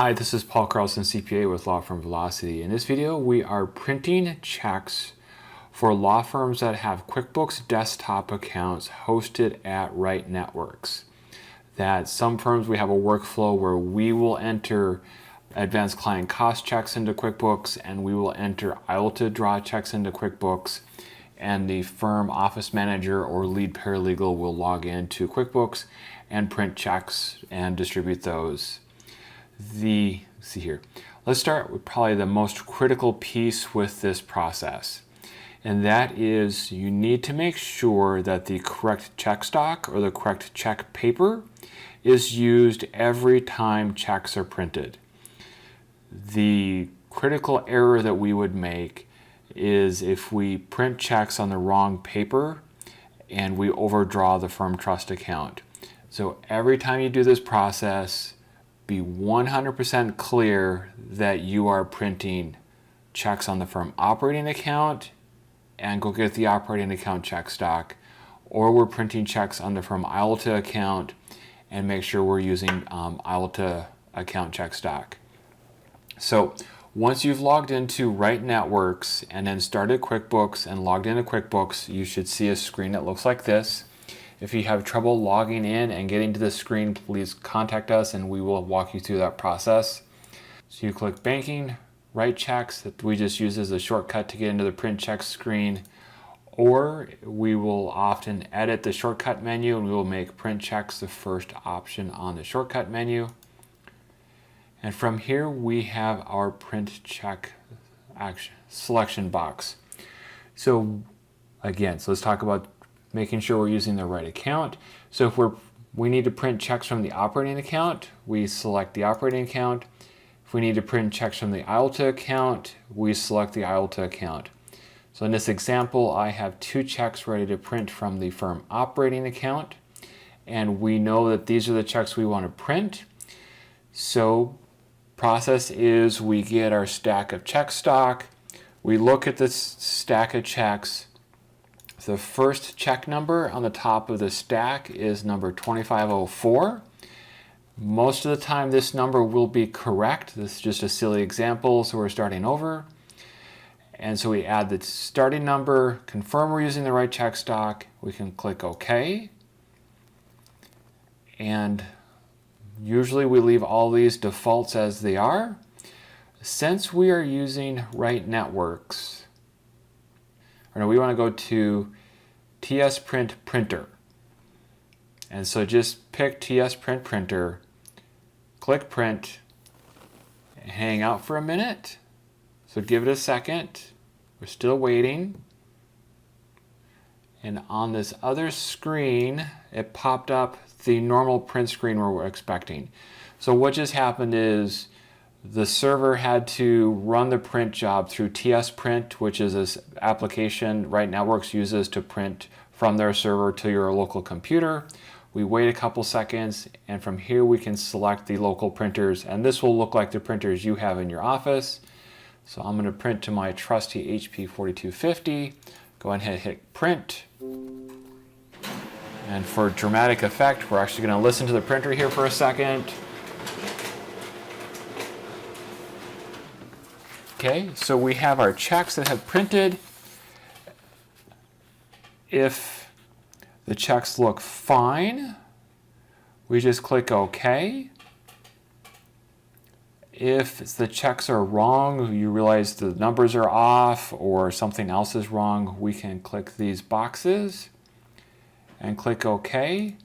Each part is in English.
Hi, this is Paul Carlson, CPA with Law Firm Velocity. In this video, we are printing checks for law firms that have QuickBooks desktop accounts hosted at Right Networks. That some firms, we have a workflow where we will enter advanced client cost checks into QuickBooks and we will enter IOLTA draw checks into QuickBooks, and the firm office manager or lead paralegal will log into QuickBooks and print checks and distribute those. See here. Let's start with probably the most critical piece with this process, and that is you need to make sure that the correct check stock or the correct check paper is used every time checks are printed. The critical error that we would make is if we print checks on the wrong paper and we overdraw the firm trust account. So every time you do this process, be 100% clear that you are printing checks on the firm operating account and go get the operating account check stock, or we're printing checks on the firm IOLTA account and make sure we're using IOLTA account check stock. So once you've logged into Right Networks and then started QuickBooks and logged into QuickBooks, you should see a screen that looks like this. If you have trouble logging in and getting to the screen, please contact us and we will walk you through that process. So you click Banking, Write Checks, that we just use as a shortcut to get into the Print Checks screen, or we will often edit the shortcut menu and we will make Print Checks the first option on the shortcut menu. And from here we have our Print Check action selection box. So again, let's talk about making sure we're using the right account. So if we need to print checks from the operating account, we select the operating account. If we need to print checks from the IOLTA account, we select the IOLTA account. So in this example, I have two checks ready to print from the firm operating account, and we know that these are the checks we want to print. So process is we get our stack of check stock, we look at this stack of checks. The first check number on the top of the stack is number 2504. Most of the time this number will be correct. This is just a silly example, so we're starting over. And so we add the starting number, confirm we're using the right check stock. We can click OK. And usually we leave all these defaults as they are. Since we are using Right Networks, or no, we want to go to TS Print Printer. And so just pick TS Print Printer, click Print, and hang out for a minute. So give it a second. We're still waiting. And on this other screen, it popped up the normal print screen where we're expecting. So what just happened is the server had to run the print job through TS Print, which is this application Right Networks uses to print from their server to your local computer. We wait a couple seconds, and from here we can select the local printers, and this will look like the printers you have in your office. So I'm going to print to my trusty HP 4250. Go ahead and hit Print. And for dramatic effect, we're actually going to listen to the printer here for a second. Okay, so we have our checks that have printed. If the checks look fine, we just click OK. If the checks are wrong, you realize the numbers are off or something else is wrong, we can click these boxes and click OK.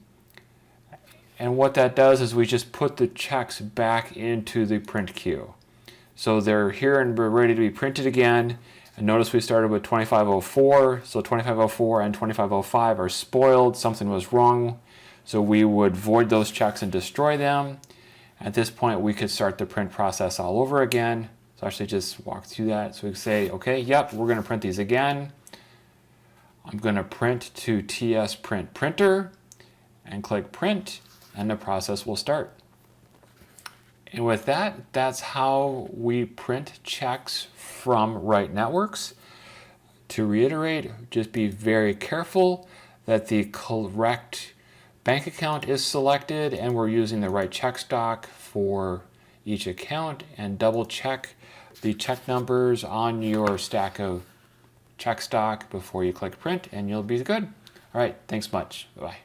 And what that does is we just put the checks back into the print queue. So they're here and we're ready to be printed again. And notice we started with 2504. So 2504 and 2505 are spoiled. Something was wrong. So we would void those checks and destroy them. At this point, we could start the print process all over again. So actually just walk through that. So we say, okay, yep, we're going to print these again. I'm going to print to TS Print Printer and click Print, and the process will start. And with that, that's how we print checks from Right Networks. To reiterate, just be very careful that the correct bank account is selected and we're using the right check stock for each account and double check the check numbers on your stack of check stock before you click print, and you'll be good. All right, thanks much. Bye.